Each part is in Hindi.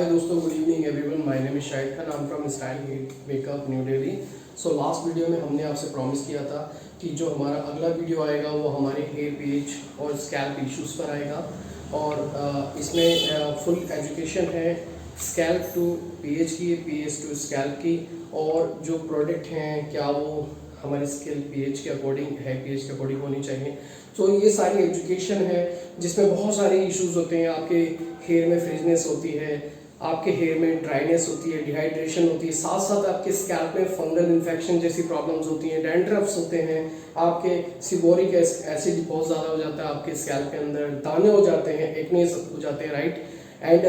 Hi दोस्तों, good evening everyone. My name is Shahid Khan, I am from style makeup New Delhi. So last video में हमने आपसे प्रॉमिस किया था कि जो हमारा अगला वीडियो आएगा वो हमारे हेयर पीएच और स्कैल्प इश्यूज़ पर आएगा। और इसमें फुल एजुकेशन है स्कैल्प टू पीएच की, पीएच टू स्कैल्प की, और जो प्रोडक्ट हैं क्या वो हमारी स्किल पीएच के अकॉर्डिंग है, पीएच के अकॉर्डिंग होनी चाहिए। तो ये सारी एजुकेशन है जिसमें बहुत सारे इश्यूज होते हैं। आपके हेयर में फ्रिजनेस होती है, आपके हेयर में ड्राइनेस होती है, डिहाइड्रेशन होती है, साथ साथ आपके स्कैल्प में फंगल इन्फेक्शन जैसी प्रॉब्लम्स होती हैं, डैंड्रफ्स होते हैं, आपके सिबोरिक एसिड बहुत ज़्यादा हो जाता है आपके स्कैल्प के अंदर, दाने हो जाते हैं, एक्ने हो जाते हैं, राइट, एंड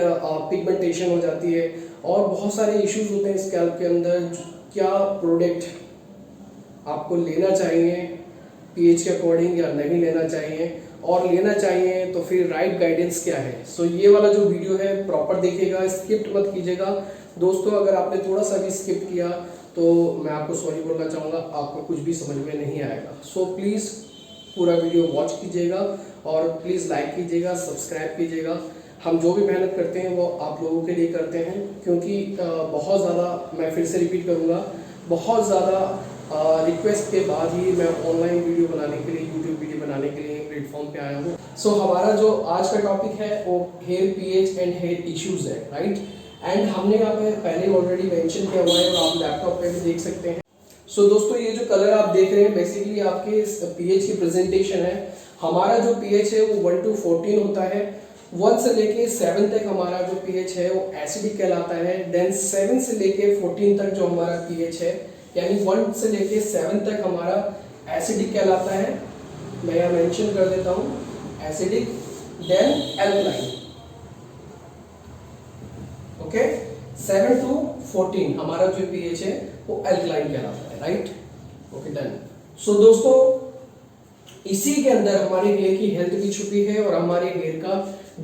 पिगमेंटेशन हो जाती है, और बहुत सारे इश्यूज होते हैं स्कैल्प के अंदर। क्या प्रोडक्ट आपको लेना चाहिए पीएच के अकॉर्डिंग या नहीं लेना चाहिए, और लेना चाहिए तो फिर राइट गाइडेंस क्या है। सो ये वाला जो वीडियो है प्रॉपर देखिएगा, स्किप मत कीजिएगा दोस्तों। अगर आपने थोड़ा सा भी स्किप किया तो मैं आपको सॉरी बोलना चाहूँगा, आपको कुछ भी समझ में नहीं आएगा। सो प्लीज़ पूरा वीडियो वॉच कीजिएगा और प्लीज़ लाइक कीजिएगा, सब्सक्राइब कीजिएगा। हम जो भी मेहनत करते हैं वो आप लोगों के लिए करते हैं, क्योंकि बहुत ज़्यादा, मैं फिर से रिपीट करूँगा, बहुत ज़्यादा रिक्वेस्ट के बाद ही मैं ऑनलाइन वीडियो बनाने के लिए, यूट्यूब वीडियो बनाने के लिए प्लेटफॉर्म पे आया हूँ। सो हमारा जो आज का टॉपिक है वो hair pH and hair issues है, राइट। एंड हमने यहाँ पे पहले ऑलरेडी मेंशन किया हुआ है और आप लैपटॉप पे भी देख सकते हैं। सो दोस्तों, ये जो कलर आप देख रहे हैं बेसिकली आपके पीएच की प्रेजेंटेशन है। हमारा जो पीएच है वो 1 to 14 होता है। 1 से लेके 7 तक हमारा जो पीएच है वो एसिडिक कहलाता है। देन 7 से लेके 14 तक जो हमारा पीएच है, यानी 1 से लेके 7 तक हमारा एसिडिक कहलाता है। मैं यहाँ मेंशन कर देता हूँ acidic, then alkaline. Okay, 7 to 14 हमारा जो पीएच है वो एल्कलाइन कहलाता है, राइट। Okay, done. सो दोस्तों, इसी के अंदर हमारे हेयर की हेल्थ भी छुपी है और हमारे हेयर का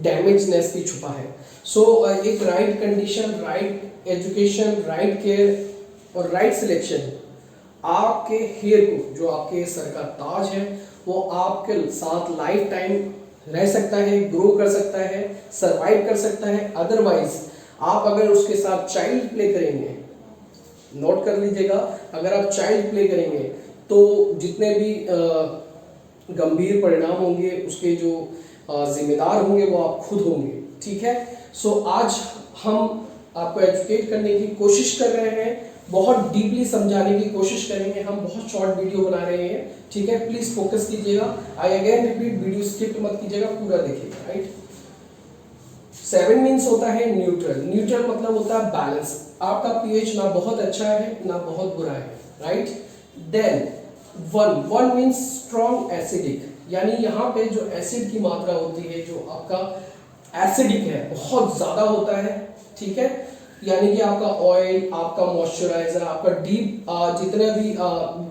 डैमेजनेस भी छुपा है। सो एक right condition, right education, right care और राइट सिलेक्शन आपके हेयर को, जो आपके सर का ताज है, वो आपके साथ लाइफ टाइम रह सकता है, ग्रो कर सकता है, सरवाइव कर सकता है। अदरवाइज आप अगर उसके साथ चाइल्ड प्ले करेंगे, नोट कर लीजिएगा, अगर आप चाइल्ड प्ले करेंगे तो जितने भी गंभीर परिणाम होंगे उसके जो जिम्मेदार होंगे वो आप खुद होंगे, ठीक है। सो आज हम आपको एजुकेट करने की कोशिश कर रहे हैं, बहुत डीपली समझाने की कोशिश करेंगे। हम बहुत शॉर्ट वीडियो बना रहे हैं, ठीक है। प्लीज फोकस कीजिएगा। I again repeat, video skip मत कीजिएगा, पूरा देखिएगा, राइट। 7 मीन्स होता है न्यूट्रल। न्यूट्रल मतलब होता है बैलेंस। आपका पीएच ना बहुत अच्छा है ना बहुत बुरा है, right. Then 1 means strong acidic, यानी यहाँ पे जो एसिड की मात्रा होती है, जो आपका एसिडिक है, बहुत ज्यादा होता है, ठीक है। यानी कि आपका ऑयल, आपका मॉइस्चराइजर, आपका डीप जितने भी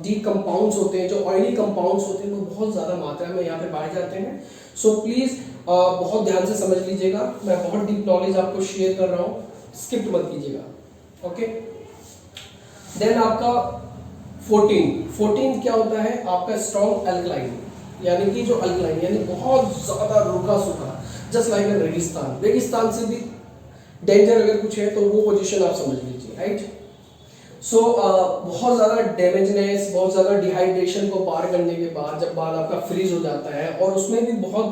डीप कंपाउंड्स होते हैं, जो ऑयली कंपाउंड्स होते हैं, वो बहुत ज़्यादा मात्रा में यहाँ पे पाए जाते हैं। सो प्लीज़ बहुत ध्यान से समझ लीजिएगा, मैं बहुत डीप नॉलेज आपको शेयर कर रहा हूँ, स्किप मत कीजिएगा, ओके। देन आपका 14 क्या होता है, आपका स्ट्रॉन्ग अल्कलाइन, यानी कि जो अल्कलाइन यानी बहुत ज़्यादा रूखा सूखा, जस्ट लाइक रेगिस्तान। रेगिस्तान से भी डेंजर अगर कुछ है तो वो पोजीशन आप समझ लीजिए, राइट। सो बहुत ज़्यादा डैमेजनेस, बहुत ज़्यादा डिहाइड्रेशन को पार करने के बाद जब बाल आपका फ्रीज हो जाता है, और उसमें भी बहुत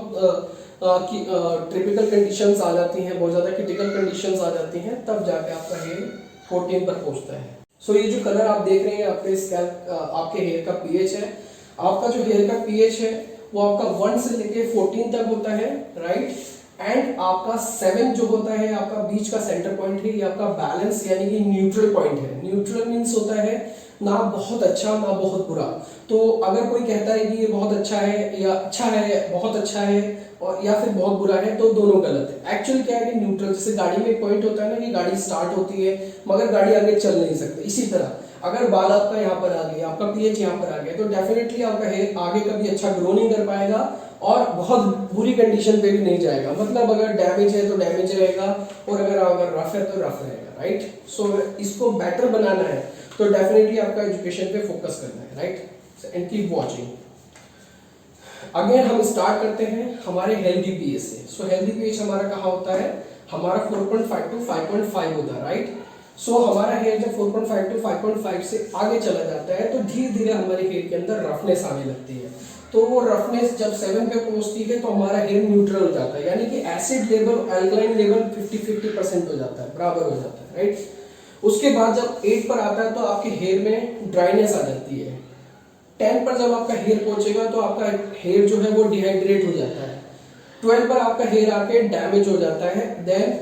ट्रिपिकल कंडीशंस आ जाती हैं, बहुत ज़्यादा क्रिटिकल कंडीशंस आ जाती हैं, तब जाके आपका हेयर 14 पर पहुंचता है। सो ये जो कलर आप देख रहे हैं आपके स्कैल्प, आपके हेयर का पीएच है। आपका जो हेयर का पीएच है वो आपका 1 से लेके 14 तक होता है, राइट। एंड आपका 7 जो होता है, आपका बीच का सेंटर पॉइंट है, ये आपका बैलेंस यानी कि न्यूट्रल पॉइंट है। न्यूट्रल मीन्स होता है ना बहुत अच्छा ना बहुत बुरा। तो अगर कोई कहता है कि ये बहुत अच्छा है या अच्छा है, बहुत अच्छा है, और या फिर बहुत बुरा है, तो दोनों गलत है। एक्चुअली क्या है कि न्यूट्रल, जैसे गाड़ी में एक पॉइंट होता है ना कि गाड़ी स्टार्ट होती है मगर गाड़ी आगे चल नहीं सकती, इसी तरह अगर बाल आपका यहाँ पर आ गया, आपका पीएच यहाँ पर आ गया, तो डेफिनेटली आपका हेयर आगे कभी अच्छा ग्रो नहीं कर पाएगा और बहुत बुरी कंडीशन पे भी नहीं जाएगा। मतलब अगर डैमेज है तो डैमेज रहेगा, और अगर रफ है तो रफ रहेगा, राइट। सो इसको बेटर बनाना है तो डेफिनेटली आपका एजुकेशन पे फोकस करना है, right. And keep watching. Again हम स्टार्ट करते हैं हमारे हेल्दी पीएच से। सो हेल्दी पीएच हमारा कहाँ होता है, हमारा 4.5 टू 5.5 होता है, राइट। सो हमारा हेयर जब 4.5 टू 5.5 से आगे चला जाता है तो धीरे धीरे हमारे हेयर के अंदर रफनेस आने लगती है। तो वो रफनेस जब 7 पे पहुंचती है तो हमारा हेयर न्यूट्रल हो जाता है, यानी कि एसिड लेवल अल्कलाइन लेवल 50-50% हो जाता है, बराबर हो जाता है, राइट। उसके बाद जब 8 पर आता है तो आपके हेयर में ड्राइनेस आ जाती है। 10 पर जब आपका हेयर पहुंचेगा तो आपका हेयर जो है वो डिहाइड्रेट हो जाता है। 12 पर आपका हेयर आके डैमेज हो जाता है। देन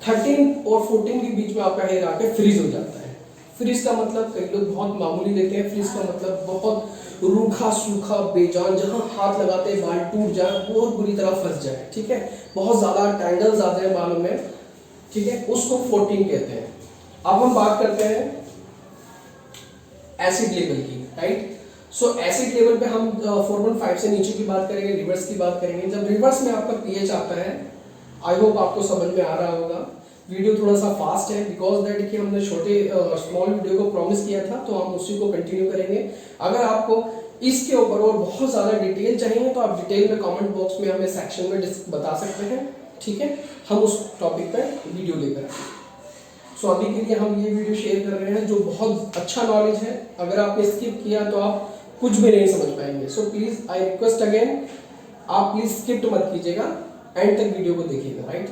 13 और 14 के बीच में आपका हेयर आके फ्रीज हो जाता है। फ्रीज का मतलब कई लोग बहुत मामूली लेते हैं, फ्रीज का मतलब बहुत रूखा सूखा बेजान, जहां हाथ लगाते हैं बाल टूट जाए, बहुत बुरी तरह फंस जाए, ठीक है, बहुत ज्यादा टैंगल्स आ जाए बालों में, ठीक है, उसको 14 कहते हैं। अब हम बात करते हैं एसिड लेवल की, राइट। सो एसिड लेवल पे हम 4.5 से नीचे की बात करेंगे, रिवर्स की बात करेंगे। जब रिवर्स में आपका पीएच आता है, आई होप आपको समझ में आ रहा होगा। वीडियो थोड़ा सा फास्ट है बिकॉज दैट कि हमने छोटे स्मॉल वीडियो को प्रॉमिस किया था, तो हम उसी को कंटिन्यू करेंगे। अगर आपको इसके ऊपर और बहुत ज़्यादा डिटेल चाहिए तो आप डिटेल में कमेंट बॉक्स में हमें सेक्शन में बता सकते हैं, ठीक है, हम उस टॉपिक पर वीडियो लेकर। सो अभी के लिए हम ये वीडियो शेयर कर रहे हैं जो बहुत अच्छा नॉलेज है। अगर आपने स्किप किया तो आप कुछ भी नहीं समझ पाएंगे। So please I request again, आप प्लीज स्किप मत कीजिएगा, एंड तक वीडियो को देखिएगा, राइट।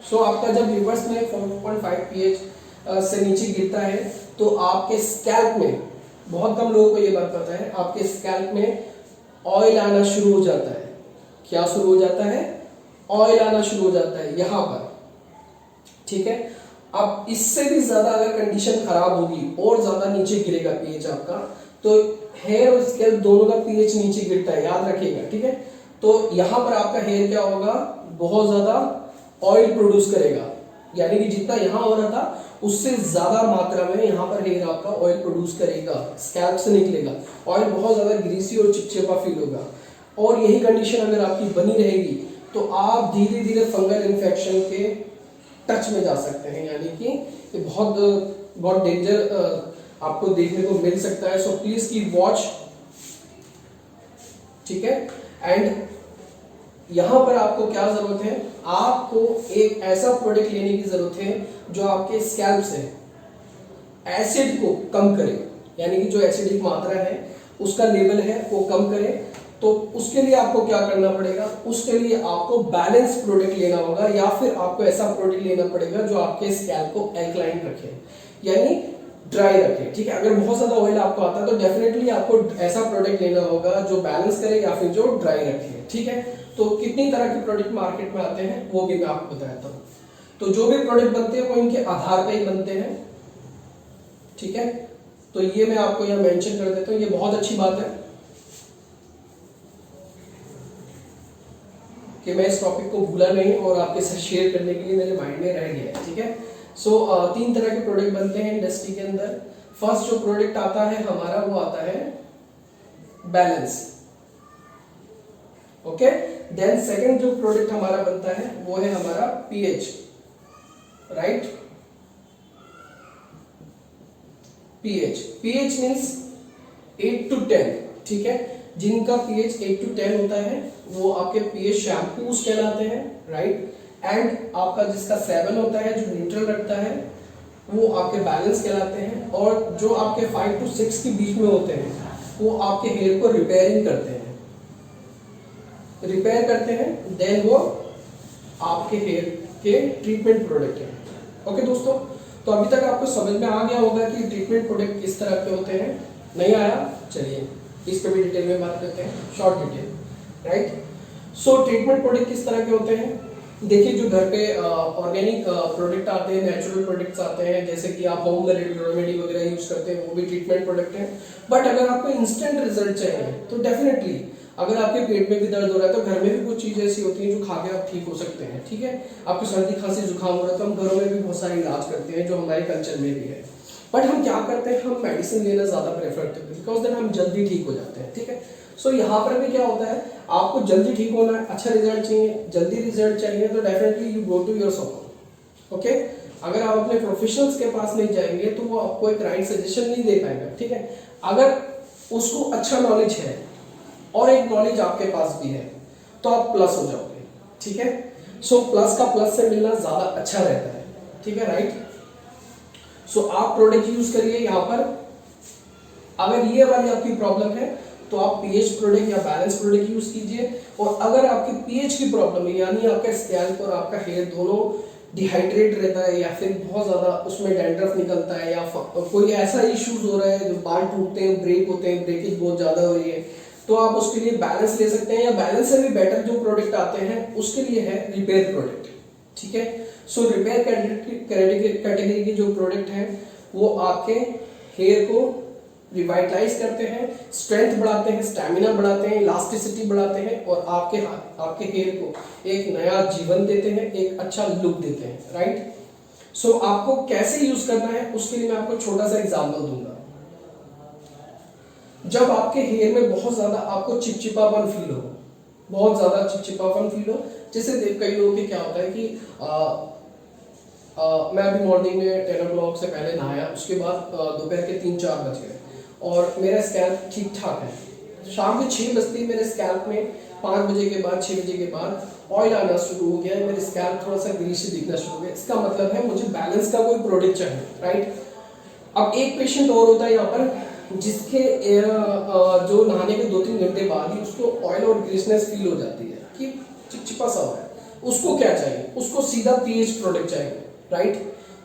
सो आपका जब रिवर्स में 4.5 पीएच से नीचे गिरता है तो आपके स्कैल्प में, बहुत कम लोगों को ये बात पता है, आपके स्कैल्प में ऑयल आना शुरू हो जाता है। क्या शुरू हो जाता है? ऑयल आना शुरू हो जाता है यहाँ पर, ठीक है। अब इससे भी ज्यादा अगर कंडीशन खराब होगी और ज्यादा नीचे गिरेगा पीएच आपका, तो हेयर और स्कैल्प दोनों का पीएच नीचे गिरता है, याद रखिएगा, ठीक है। तो यहाँ पर आपका हेयर क्या होगा, बहुत ज्यादा ऑयल प्रोड्यूस करेगा, यानी कि जितना यहाँ हो रहा था उससे ज्यादा मात्रा में यहाँ पर हेयर आपका ऑयल प्रोड्यूस करेगा, स्कैल्प से निकलेगा। ऑयल बहुत ज्यादा ग्रीसी और चिपचिपा फील होगा, और यही कंडीशन अगर आपकी बनी रहेगी तो आप धीरे धीरे फंगल इन्फेक्शन के टच में जा सकते हैं, यानी कि ये बहुत डेंजर आपको देखने को मिल सकता है। सो प्लीज कीप वॉच, ठीक है। एंड यहां पर आपको क्या जरूरत है, आपको एक ऐसा प्रोडक्ट लेने की जरूरत है जो आपके स्कैल्प से एसिड को कम करे, यानी कि जो एसिडिक मात्रा है उसका लेवल है वो कम करे। तो उसके लिए आपको क्या करना पड़ेगा, उसके लिए आपको बैलेंस प्रोडक्ट लेना होगा, या फिर आपको ऐसा प्रोडक्ट लेना पड़ेगा जो आपके स्कैल्प को एल्कलाइन रखे, यानी ड्राई रखे, ठीक है। अगर बहुत ज्यादा ऑयल आपको आता है तो डेफिनेटली आपको ऐसा प्रोडक्ट लेना होगा जो बैलेंस करे या फिर जो ड्राई रखे, ठीक है। तो कितनी तरह के प्रोडक्ट मार्केट में आते हैं वो भी मैं आपको बताता हूँ। तो जो भी प्रोडक्ट बनते हैं वो इनके आधार पे ही बनते हैं, ठीक है। तो ये मैं आपको यहाँ मेंशन कर देता हूँ, ये बहुत अच्छी बात है कि मैं इस टॉपिक को भूला नहीं और आपके साथ शेयर करने के लिए मेरे माइंड में रह गया है, ठीक है। सो 3 तरह के प्रोडक्ट बनते हैं इंडस्ट्री के अंदर। फर्स्ट जो प्रोडक्ट आता है हमारा वो आता है बैलेंस, ओके। देन सेकंड जो प्रोडक्ट हमारा बनता है वो है हमारा pH, right. PH means 8 to 10, ठीक है। जिनका पीएच 8 to 10 होता है वो आपके पीएच शैम्पूज कहलाते हैं, राइट। एंड आपका जिसका 7 होता है जो न्यूट्रल रखता है वो आपके बैलेंस कहलाते हैं, और जो आपके 5 to 6 के बीच में होते हैं वो आपके हेयर को रिपेयर करते हैं, देन वो आपके हेयर के ट्रीटमेंट प्रोडक्ट है, ओके दोस्तों। तो अभी तक आपको समझ में आ गया होगा कि ट्रीटमेंट प्रोडक्ट किस तरह के होते हैं। नहीं आया, चलिए इस पे भी डिटेल में बात करते हैं, शॉर्ट डिटेल, राइट। सो ट्रीटमेंट प्रोडक्ट किस तरह के होते हैं, देखिए जो घर पे ऑर्गेनिक प्रोडक्ट आते हैं, नेचुरल प्रोडक्ट्स आते हैं, जैसे कि आप होम रेमेडी वगैरह यूज करते हैं, वो भी ट्रीटमेंट प्रोडक्ट है। बट अगर आपको इंस्टेंट रिजल्ट चाहिए तो डेफिनेटली अगर आपके पेट में भी दर्द हो रहा है तो घर में भी कुछ चीजें ऐसी होती हैं जो खा के आप ठीक हो सकते हैं, ठीक है। आपको सर्दी खांसी जुकाम हो रहा है तो हम घरों में भी बहुत सारे इलाज करते हैं जो हमारे कल्चर में भी है। बट हम क्या करते हैं, हम मेडिसिन लेना ज्यादा प्रेफर करते हैं बिकॉज देन हम जल्दी ठीक हो जाते हैं, ठीक है। सो यहाँ पर भी क्या होता है, आपको जल्दी ठीक होना है, अच्छा रिजल्ट चाहिए, जल्दी रिजल्ट चाहिए तो definitely you go to your salon, okay. अगर आप अपने प्रोफेशनल्स के पास नहीं जाएंगे तो वो आपको एक राइट सजेशन नहीं दे पाएगा, ठीक है। अगर उसको अच्छा नॉलेज है और एक नॉलेज आपके पास भी है तो आप प्लस हो जाओगे, ठीक है। सो प्लस का प्लस से मिलना ज्यादा अच्छा रहता है, ठीक है, राइट। सो आप प्रोडक्ट यूज करिए यहाँ पर। अगर ये वाली आपकी प्रॉब्लम है तो आप पीएच प्रोडक्ट या बैलेंस प्रोडक्ट यूज कीजिए। और अगर आपकी पीएच की प्रॉब्लम है, यानी आपका स्कैल्प और आपका हेयर दोनों डिहाइड्रेट रहता है या फिर बहुत ज्यादा उसमें डैंड्रफ निकलता है या कोई ऐसा इश्यूज हो रहा है जो बाल टूटते हैं, ब्रेक होते हैं, ब्रेकेज बहुत ज्यादा हो रही है, तो आप उसके लिए बैलेंस ले सकते हैं। या बैलेंस से भी बेटर जो प्रोडक्ट आते हैं उसके लिए है रिपेयर प्रोडक्ट, ठीक है। सो रिपेयर कैटेगरी के जो प्रोडक्ट हैं वो आपके हेयर को रिवाइटलाइज करते हैं, स्ट्रेंथ बढ़ाते हैं, स्टैमिना बढ़ाते हैं, इलास्टिसिटी बढ़ाते हैं और आपके हेयर को एक नया जीवन देते हैं, एक अच्छा लुक देते हैं, राइट। सो आपको कैसे यूज करना है उसके लिए मैं आपको छोटा सा एग्जांपल दूंगा। जब आपके हेयर में बहुत ज्यादा आपको चिपचिपापन फील हो, बहुत ज्यादा चिपचिपापन फील हो, जैसे कई लोगों के क्या होता है कि मैं अभी मॉर्निंग में 10 o'clock से पहले नहाया, उसके बाद दोपहर के 3-4 बज गए और मेरा स्कैल्प ठीक ठाक है। शाम के 6 बजते ही मेरे स्कैल्प में 5 बजे के बाद 6 बजे के बाद ऑयल आना शुरू हो गया है, मेरे स्कैल्प थोड़ा सा ग्रीसी दिखना शुरू हो गया। इसका मतलब है मुझे बैलेंस का कोई प्रोडक्ट चाहिए, राइट। अब एक पेशेंट और होता है यहाँ पर जिसके जो नहाने के 2-3 घंटे बाद ही उसको ऑयल और ग्रीसनेस फील हो जाती है कि चिपचिपा सा हो रहा है। उसको क्या चाहिए? उसको सीधा पीएच प्रोडक्ट चाहिए, राइट।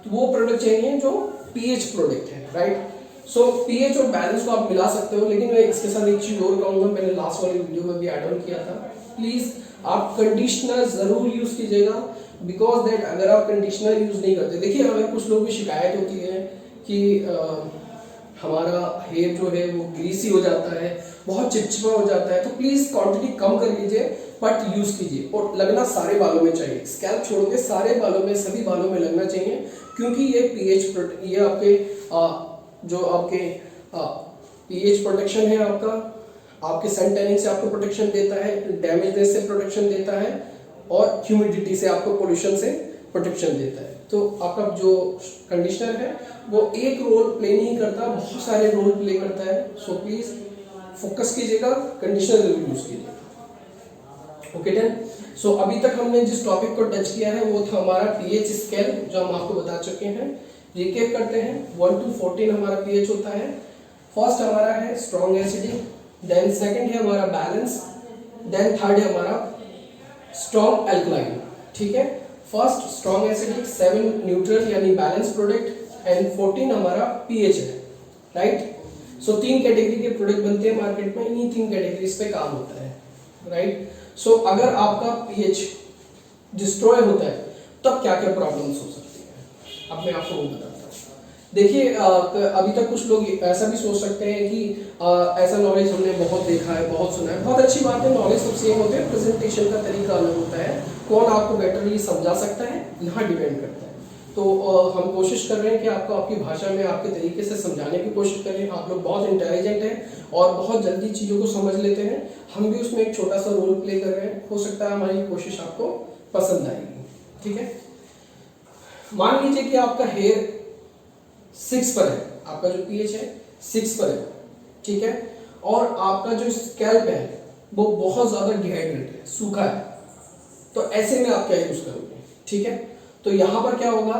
तो वो प्रोडक्ट चाहिए जो पीएच प्रोडक्ट है, राइट। सो पीएच और बैलेंस को आप मिला सकते हो, लेकिन मैं इसके साथ एक चीज और कहूंगा, मैंने लास्ट वाली वीडियो में भी ऐड ऑन किया था, प्लीज आप कंडीशनर जरूर यूज कीजिएगा। बिकॉज दैट अगर आप कंडीशनर यूज नहीं करते, देखिए अगर कुछ लोगों की शिकायत होती है कि हमारा हेयर जो है वो ग्रीसी हो जाता है, बहुत चिपचिपा हो जाता है, तो प्लीज क्वांटिटी कम कर लीजिए बट यूज कीजिए। और लगना सारे बालों में चाहिए, स्कैल्प छोड़ के सारे बालों में, सभी बालों में लगना चाहिए, क्योंकि ये पीएच ये आपके जो आपके पीएच प्रोटेक्शन है आपके सन टैनिंग से आपको प्रोटेक्शन देता है, डैमेजनेस से प्रोटेक्शन देता है और ह्यूमिडिटी से आपको पोल्यूशन से प्रोटेक्शन देता है। तो आपका जो कंडीशनर है वो एक रोल प्ले नहीं करता, बहुत सारे रोल प्ले करता है। सो प्लीज फोकस कीजिएगा, कंडीशनर जरूर यूज कीजिएगा। Okay done. सो अभी तक हमने जिस टॉपिक को टच किया है वो था हमारा पीएच स्केल, जो हम आपको बता चुके हैं। रिकेप करते हैं, 1 to 14 हमारा पीएच होता है। फर्स्ट हमारा है स्ट्रॉन्ग एसिडिक, देन सेकंड है हमारा बैलेंस, देन थर्ड है हमारा स्ट्रॉन्ग एल्कलाइन, ठीक है। फर्स्ट स्ट्रॉन्ग एसिडिक, 7 न्यूट्रल यानी बैलेंस प्रोडक्ट एंड 14 हमारा पीएच है, राइट। सो 3 कैटेगरी के प्रोडक्ट बनते हैं मार्केट में, इन्हीं 3 कैटेगरीज पे काम होता है, राइट। सो अगर आपका पीएच डिस्ट्रॉय होता है तब क्या क्या प्रॉब्लम्स हो सकती है, अब मैं आपको वो बताता हूँ। देखिए अभी तक कुछ लोग ऐसा भी सोच सकते हैं कि ऐसा नॉलेज हमने बहुत देखा है, बहुत सुना है, बहुत अच्छी बात है, नॉलेज सब सेम होते हैं, प्रेजेंटेशन का तरीका अलग होता है, कौन आपको बेटरली समझा सकता है यहाँ डिपेंड करता है। तो हम कोशिश कर रहे हैं कि आपको आपकी भाषा में आपके तरीके से समझाने की कोशिश करें। आप लोग बहुत इंटेलिजेंट हैं और बहुत जल्दी चीज़ों को समझ लेते हैं, हम भी उसमें एक छोटा सा रोल प्ले कर रहे हैं, हो सकता है हमारी कोशिश आपको पसंद आएगी, ठीक है। मान लीजिए कि आपका हेयर 6 पर है, आपका जो पीएच है 6 पर है, ठीक है, और आपका जो स्कैल्प है वो बहुत ज्यादा डिहाइड्रेट है, सूखा है, तो ऐसे में आप क्या यूज करोगे, ठीक है। तो यहां पर क्या होगा,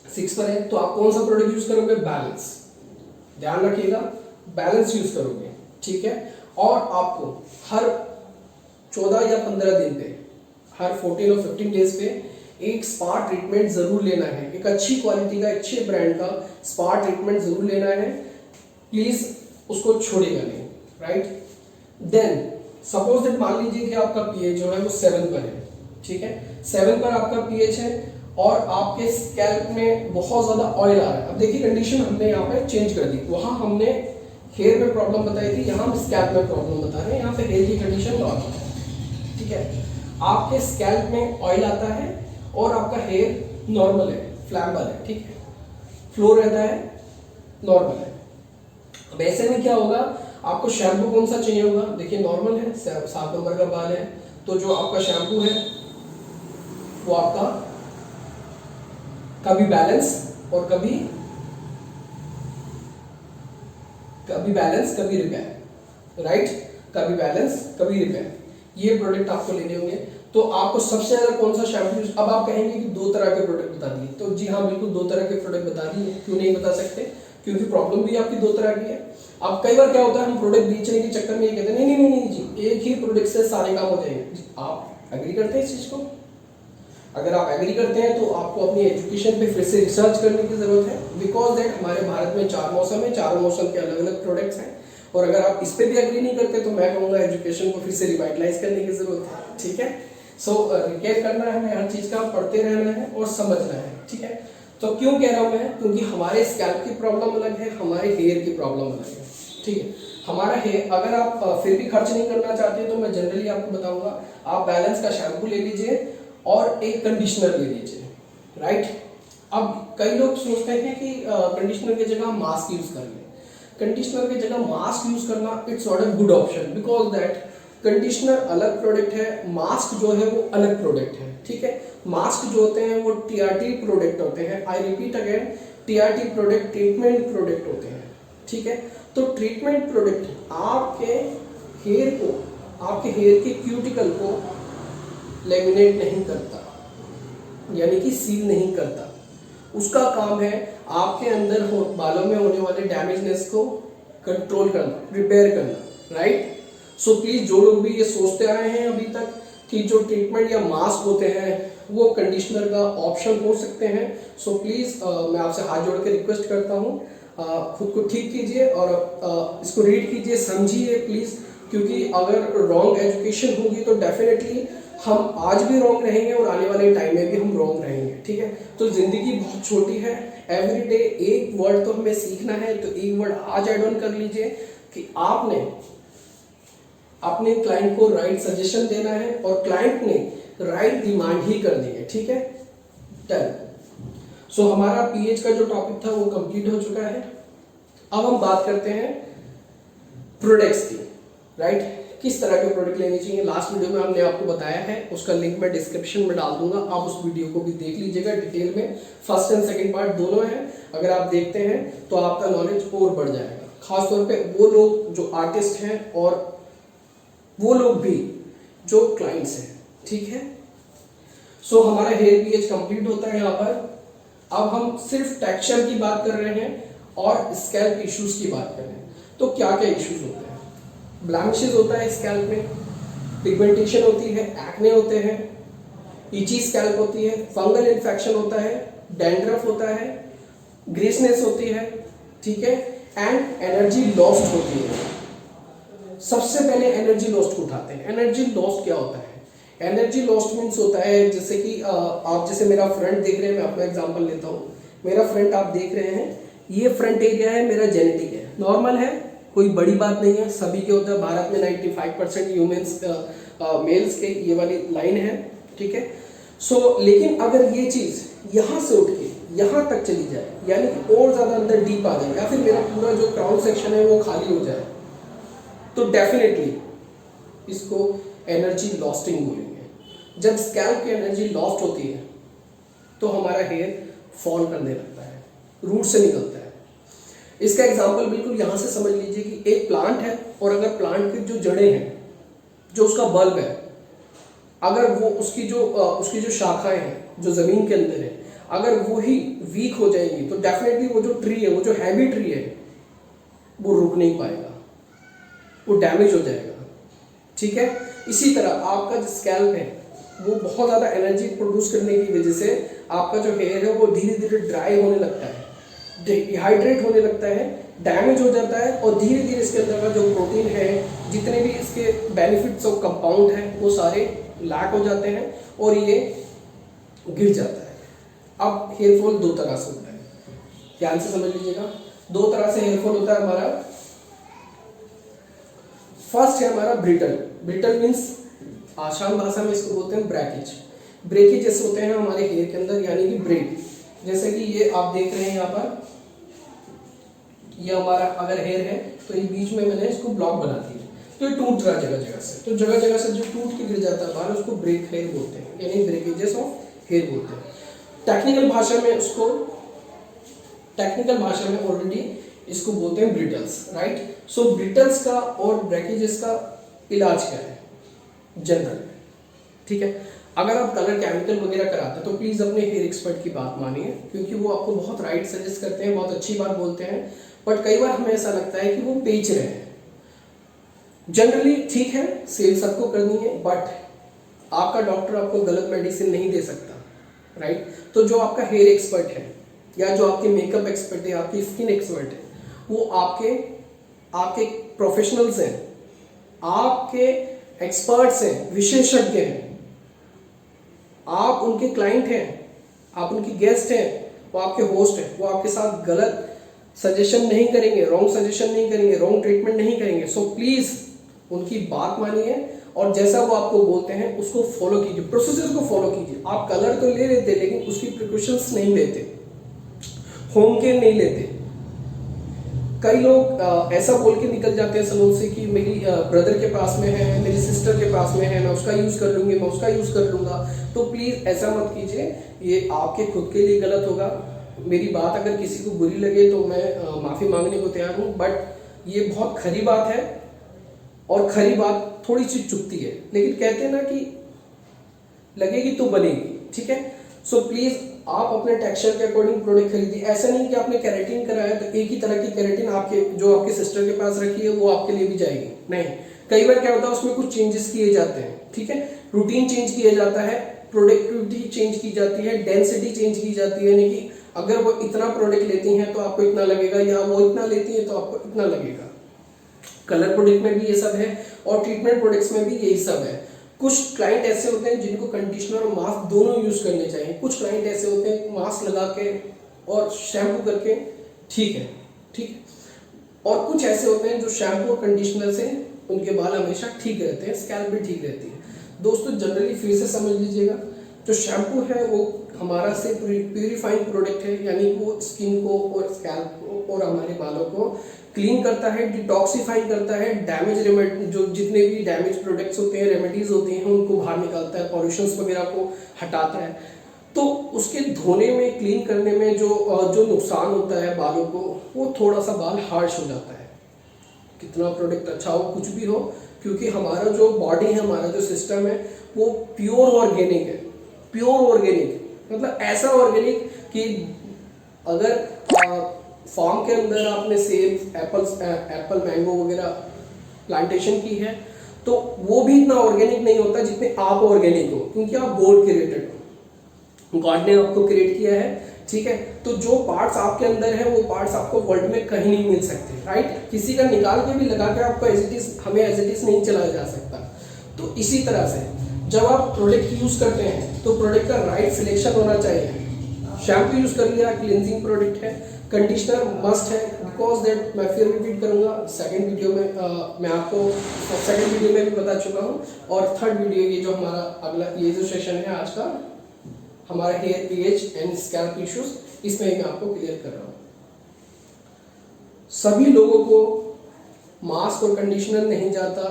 6 पर है तो आप कौन सा प्रोडक्ट यूज करोगे, बैलेंस, ध्यान रखिएगा, बैलेंस यूज करोगे, ठीक है। और आपको हर 14 या 15 दिन पे, हर 14 और 15 डेज पे एक स्पा ट्रीटमेंट जरूर लेना है, एक अच्छी क्वालिटी का, अच्छे ब्रांड का स्पा ट्रीटमेंट जरूर लेना है, प्लीज उसको छोड़ेगा नहीं, राइट। देन सपोज दैट मान लीजिए कि आपका पीएच जो है वो 7 पर है, ठीक है, 7 पर आपका पीएच है और आपके स्कैल्प में बहुत ज्यादा ऑयल आ रहा है। अब देखिए कंडीशन हमने यहाँ पे चेंज कर दी, वहां हमने हेयर में प्रॉब्लम बताई थी, यहाँ हम स्कैल्प में प्रॉब्लम बता रहे हैं, यहाँ पे हेयर की कंडीशन नॉर्मल है, ठीक है। आपके स्कैल्प में ऑयल आता है और आपका हेयर नॉर्मल है, फ्लैम्बल है, ठीक है, फ्लो रहता है, नॉर्मल है। अब ऐसे में क्या होगा, आपको शैम्पू कौन सा चाहिए होगा, देखिए नॉर्मल है, 7 नंबर का बाल है, तो जो आपका शैम्पू है वो आपका कभी बैलेंस और कभी बैलेंस कभी रिपेयर, राइट, कभी बैलेंस कभी रिपेयर, ये प्रोडक्ट आपको लेने होंगे। तो आपको सबसे ज़्यादा कौन सा शैम्पू यूज, अब आप कहेंगे कि 2 तरह के प्रोडक्ट बता दिए, तो जी हाँ बिल्कुल 2 तरह के प्रोडक्ट बता दिए। क्यों नहीं बता सकते, क्योंकि प्रॉब्लम भी आपकी 2 तरह की है। अब कई बार क्या होता है, हम प्रोडक्ट बेचने के चक्कर में ये कहते हैं नहीं नहीं नहीं जी, एक ही प्रोडक्ट से सारे काम हो जाएंगे। आप एग्री करते हैं इस चीज़ को? अगर आप एग्री करते हैं तो आपको अपनी एजुकेशन पे फिर से रिसर्च करने की ज़रूरत है, बिकॉज दैट हमारे भारत में 4 मौसम है, 4 मौसम के अलग अलग प्रोडक्ट्स हैं। और अगर आप इस पर भी एग्री नहीं करते तो मैं कहूँगा एजुकेशन को फिर से रिवाइटलाइज करने की ज़रूरत है। ठीक है, सो रिकेप करना है, हर चीज़ का पढ़ते रहना है और समझना है। ठीक है, तो क्यों कह रहा हूँ मैं, क्योंकि हमारे स्कैल्प की प्रॉब्लम अलग है, हमारे हेयर की प्रॉब्लम अलग है। ठीक है, हमारा हेयर अगर आप फिर भी खर्च नहीं करना चाहते तो मैं जनरली आपको बताऊंगा आप बैलेंस का शैम्पू ले लीजिए और एक कंडीशनर ले लीजिए। राइट, अब कई लोग सोचते हैं कि कंडीशनर की जगह मास्क यूज कर लें। कंडीशनर की जगह मास्क यूज करना it's not a good option, because that conditioner अलग प्रोडक्ट है, मास्क जो है वो अलग प्रोडक्ट है। ठीक है, मास्क जो होते हैं वो टीआरटी प्रोडक्ट होते हैं। I repeat again, TRT product treatment product होते हैं। ठीक है, तो ट्रीटमेंट प्रोडक्ट आपके हेयर को, आपके हेयर के क्यूटिकल को लेमिनेट नहीं करता, यानी कि सील नहीं करता। उसका काम है आपके अंदर बालों में होने वाले डैमेजनेस को कंट्रोल करना, रिपेयर करना। राइट, सो प्लीज जो लोग भी ये सोचते आए हैं अभी तक कि जो ट्रीटमेंट या मास्क होते हैं वो कंडीशनर का ऑप्शन हो सकते हैं, सो प्लीज मैं आपसे हाथ जोड़ के रिक्वेस्ट करता हूँ, खुद को ठीक कीजिए और इसको रीड कीजिए, समझिए प्लीज, क्योंकि अगर रॉन्ग एजुकेशन होगी तो डेफिनेटली हम आज भी रॉन्ग रहेंगे और आने वाले टाइम में भी हम रॉन्ग रहेंगे। ठीक है, तो जिंदगी बहुत छोटी है, एवरी डे एक वर्ड तो हमें सीखना है, तो एक वर्ड आज ऐड ऑन कर लीजिए कि आपने अपने क्लाइंट को राइट सजेशन देना है और क्लाइंट ने राइट डिमांड ही करनी है। ठीक है, डन। सो हमारा पीएच का जो टॉपिक था वो कंप्लीट हो चुका है। अब हम बात करते हैं प्रोडक्ट्स की। राइट, किस तरह के प्रोडक्ट लेने चाहिए, लास्ट वीडियो में हमने आपको बताया है, उसका लिंक मैं डिस्क्रिप्शन में डाल दूंगा, आप उस वीडियो को भी देख लीजिएगा डिटेल में। फर्स्ट एंड सेकंड पार्ट दोनों है, अगर आप देखते हैं तो आपका नॉलेज और बढ़ जाएगा, खासतौर पे वो लोग जो आर्टिस्ट हैं और वो लोग भी जो क्लाइंट्स हैं। ठीक है, सो हमारा हेयर पीएच कंप्लीट होता है यहाँ पर। अब हम सिर्फ टेक्सचर की बात कर रहे हैं और स्कैल्प इश्यूज की बात कर रहे हैं। तो क्या क्या इश्यूज होते हैं? ब्लैमिशेस होता है स्कैल्प में, पिगमेंटेशन होती है, एक्ने होते हैं, इची स्कैल्प होती है, फंगल इन्फेक्शन होता है, डैंड्रफ होता है, ग्रीसनेस होती है। ठीक है, एंड एनर्जी लॉस्ट होती है। सबसे पहले एनर्जी लॉस्ट को उठाते हैं। एनर्जी लॉस्ट क्या होता है? एनर्जी लॉस्ट मीन्स होता है जैसे कि आप जैसे मेरा फ्रंट देख रहे हैं, मैं अपना एग्जांपल लेता हूँ, मेरा फ्रंट आप देख रहे हैं, ये फ्रंट एरिया है, मेरा जेनेटिक है, नॉर्मल है, कोई बड़ी बात नहीं है, सभी के होता है। भारत में 95% ह्यूमंस मेल्स के ये वाली लाइन है। ठीक है, सो लेकिन अगर ये चीज यहाँ से उठ के यहाँ तक चली जाए, यानी कि और ज्यादा अंदर डीप आ जाए, या फिर मेरा पूरा जो क्राउन सेक्शन है वो खाली हो जाए, तो डेफिनेटली इसको एनर्जी लॉस्टिंग बोलेंगे। जब स्कैल्प की एनर्जी लॉस्ट होती है तो हमारा हेयर फॉल करने लगता है, रूट से निकलता है। इसका एग्जांपल बिल्कुल यहाँ से समझ लीजिए कि एक प्लांट है और अगर प्लांट की जो जड़ें हैं, जो उसका बल्ब है, अगर वो उसकी जो शाखाएं हैं जो जमीन के अंदर है, अगर वो ही वीक हो जाएंगी तो डेफिनेटली वो जो ट्री है, वो जो हैवी ट्री है, वो रुक नहीं पाएगा, वो डैमेज हो जाएगा। ठीक है, इसी तरह आपका जो स्कैल्प है वो बहुत ज़्यादा एनर्जी प्रोड्यूस करने की वजह से आपका जो हेयर है वो धीरे धीरे ड्राई होने लगता है, डिहाइड्रेट होने लगता है, डैमेज हो जाता है और धीरे धीरे इसके अंदर का जो प्रोटीन है, जितने भी इसके बेनिफिट्स ऑफ कंपाउंड हैं, वो सारे लैक हो जाते हैं और ये गिर जाता है। अब हेयर फॉल 2 तरह से होता है, ध्यान से समझ लीजिएगा। 2 तरह से हेयर फॉल होता है हमारा। फर्स्ट है हमारा ब्रिटल। ब्रिटल मीन्स आसान भाषा में इसको बोलते हैं ब्रेकेज। ब्रेकेजेस होते हैं हमारे हेयर के अंदर, यानी कि ब्रेक। जैसे कि ये आप देख रहे हैं यहाँ पर, ये हमारा अगर हेयर है तो ये बीच में मैंने इसको ब्लॉक बना दिया, तो ये टूट रहा जगह जगह से, तो जगह जगह से जो टूट के गिर जाता है बाहर, उसको ब्रेक हेयर बोलते हैं, यानी ब्रेकेजेस ऑफ हेयर बोलते हैं। टेक्निकल भाषा में ऑलरेडी इसको बोलते हैं ब्रिटल्स। राइट, सो ब्रिटल्स का और ब्रेकेजेस का इलाज क्या है जनरल? ठीक है। अगर आप कलर केमिकल वगैरह कराते हैं तो प्लीज़ अपने हेयर एक्सपर्ट की बात मानिए, क्योंकि वो आपको बहुत राइट सजेस्ट करते हैं, बहुत अच्छी बात बोलते हैं, बट कई बार हमें ऐसा लगता है कि वो बेच रहे हैं। जनरली ठीक है, सेल सबको करनी है, बट आपका डॉक्टर आपको गलत मेडिसिन नहीं दे सकता, राइट। तो जो आपका हेयर एक्सपर्ट है या जो आपके मेकअप एक्सपर्ट है, आपकी स्किन एक्सपर्ट है, वो आपके प्रोफेशनल्स हैं, आपके एक्सपर्ट्स हैं, विशेषज्ञ हैं, आप उनके क्लाइंट हैं, आप उनके गेस्ट हैं, वो आपके होस्ट हैं, वो आपके साथ गलत सजेशन नहीं करेंगे, रॉन्ग सजेशन नहीं करेंगे, रॉन्ग ट्रीटमेंट नहीं करेंगे। सो प्लीज उनकी बात मानिए और जैसा वो आपको बोलते हैं उसको फॉलो कीजिए, प्रोसेस को फॉलो कीजिए। आप कलर तो ले लेते लेकिन उसकी प्रिकॉशंस नहीं लेते, होम केयर नहीं लेते। कई लोग ऐसा बोल के निकल जाते हैं सलून से कि मेरी ब्रदर के पास में है, मेरी सिस्टर के पास में है, मैं उसका यूज कर लूंगी, मैं उसका यूज कर लूंगा। तो प्लीज ऐसा मत कीजिए, ये आपके खुद के लिए गलत होगा। मेरी बात अगर किसी को बुरी लगे तो मैं माफी मांगने को तैयार हूँ, बट ये बहुत खरी बात है और खरी बात थोड़ी सी चुभती है, लेकिन कहते हैं ना कि लगेगी तो बनेगी, ठीक है। सो प्लीज आप अपने टेक्सचर के अकॉर्डिंग प्रोडक्ट खरीदिए। ऐसा नहीं कि आपने केराटिन कराया तो एक ही तरह की केराटिन जो आपके सिस्टर के पास रखी है वो आपके लिए भी जाएगी, नहीं। कई बार क्या होता है उसमें कुछ चेंजेस किए जाते हैं, ठीक है, रूटीन चेंज किया जाता है, प्रोडक्टिविटी चेंज की जाती है, डेंसिटी चेंज की जाती है, यानी कि अगर वो इतना प्रोडक्ट लेती हैं तो आपको इतना लगेगा, या वो इतना लेती है तो आपको इतना लगेगा। कलर प्रोडक्ट में भी ये सब है और ट्रीटमेंट प्रोडक्ट्स में भी यही सब है। कुछ क्लाइंट ऐसे होते हैं जिनको कंडीशनर और मास्क दोनों यूज करने चाहिए, कुछ क्लाइंट ऐसे होते हैं मास्क लगा के और शैम्पू करके ठीक है, ठीक है, और कुछ ऐसे होते हैं जो शैम्पू और कंडीशनर से उनके बाल हमेशा ठीक रहते हैं, स्कैल्प भी ठीक रहती है। दोस्तों जनरली फिर से समझ लीजिएगा, जो शैम्पू है वो हमारा से प्यूरिफाइंग प्रोडक्ट है, यानी वो स्किन को और स्कैल्प को और हमारे बालों को क्लीन करता है, डिटॉक्सिफाई करता है, जो जितने भी डैमेज प्रोडक्ट्स होते हैं, रेमेडीज होती हैं, उनको बाहर निकालता है, पॉल्यूशंस वगैरह को हटाता है। तो उसके धोने में, क्लीन करने में जो नुकसान होता है बालों को, वो थोड़ा सा बाल हार्श हो जाता है। कितना प्रोडक्ट अच्छा हो, कुछ भी हो, क्योंकि हमारा जो बॉडी है, हमारा जो सिस्टम है वो प्योर ऑर्गेनिक है। प्योर ऑर्गेनिक मतलब ऐसा ऑर्गेनिक कि अगर फार्म के अंदर आपने सेब, एप्पल, मैंगो वगैरह प्लांटेशन की है तो वो भी इतना ऑर्गेनिक नहीं होता जितने आप ऑर्गेनिक हो, क्योंकि आप गॉड क्रिएटेड हो, गॉड ने आपको क्रिएट किया है, ठीक है। तो जो पार्ट्स आपके अंदर है वो पार्ट्स आपको वर्ल्ड में कहीं नहीं मिल सकते, राइट। किसी का निकाल के भी लगा के आपको हमें एज इट इज नहीं चलाया जा सकता। तो इसी तरह से जब आप प्रोडक्ट यूज करते हैं तो प्रोडक्ट का राइट सिलेक्शन होना चाहिए। शैम्पू यूज कर लिया, क्लींजिंग प्रोडक्ट है, कंडीशनर मस्ट है, बिकॉज दैट मैं फिर रिपीट करूंगा सेकंड वीडियो में, मैं आपको सेकंड वीडियो में भी बता चुका हूं, और थर्ड वीडियो ये जो हमारा अगला ये जो सेशन है आज का हमारा hair pH and scalp issues, इसमें मैं आपको क्लियर कर रहा हूं। सभी लोगों को मास्क और कंडीशनर नहीं जाता,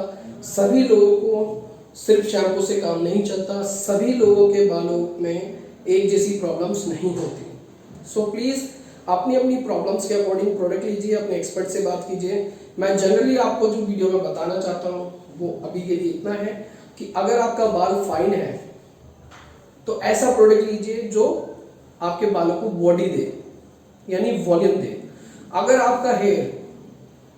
सभी लोगों को सिर्फ शैम्पू से काम नहीं चलता, सभी लोगों के बालों में एक जैसी प्रॉब्लम्स नहीं होती। सो प्लीज अपनी अपनी प्रॉब्लम्स के अकॉर्डिंग प्रोडक्ट लीजिए, अपने एक्सपर्ट से बात कीजिए। मैं जनरली आपको जो वीडियो में बताना चाहता हूँ वो अभी के लिए इतना है कि अगर आपका बाल फाइन है तो ऐसा प्रोडक्ट लीजिए जो आपके बालों को बॉडी दे, यानी वॉल्यूम दे। अगर आपका हेयर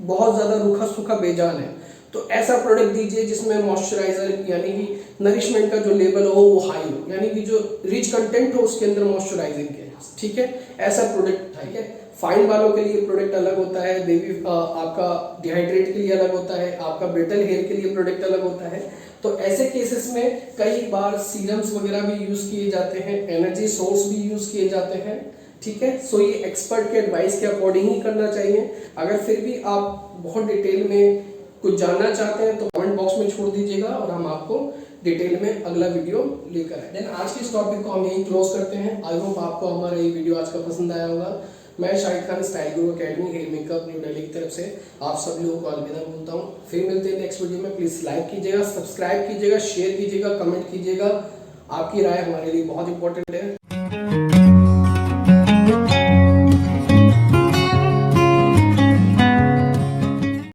बहुत ज्यादा रूखा सूखा बेजान है तो ऐसा प्रोडक्ट दीजिए जिसमें मॉइस्चराइजर यानी कि नरिशमेंट का जो लेवल हो वो हाई हो, यानी कि जो रिच कंटेंट हो उसके अंदर मॉइस्चराइजिंग के, ठीक है, ऐसा प्रोडक्ट, ठीक है। फाइन बालों के लिए प्रोडक्ट अलग होता है, बेबी आपका डिहाइड्रेट के लिए अलग होता है, आपका ब्रिटल हेयर के लिए प्रोडक्ट अलग होता है। तो ऐसे केसेस में कई बार सीरम्स वगैरह भी यूज किए जाते हैं, एनर्जी सोर्स भी यूज किए जाते हैं, ठीक है। सो ये एक्सपर्ट के एडवाइस के अकॉर्डिंग ही करना चाहिए। अगर फिर भी आप बहुत डिटेल में कुछ जानना चाहते हैं तो कमेंट बॉक्स में छोड़ दीजिएगा और हम आपको डिटेल में अगला वीडियो लेकर आए। देन आज की इस टॉपिक को हम यही क्लोज करते हैं। आई होप आपको हमारा ये वीडियो आज का पसंद आया होगा। मैं Shahid Khan, style guru academy, hair makeup, New Delhi की तरफ से आप सब लोगों को अलविदा बोलता हूँ। फिर मिलते हैं नेक्स्ट वीडियो में। प्लीज लाइक कीजिएगा, सब्सक्राइब कीजिएगा, शेयर कीजिएगा, कमेंट कीजिएगा। आपकी राय हमारे लिए बहुत इंपॉर्टेंट है।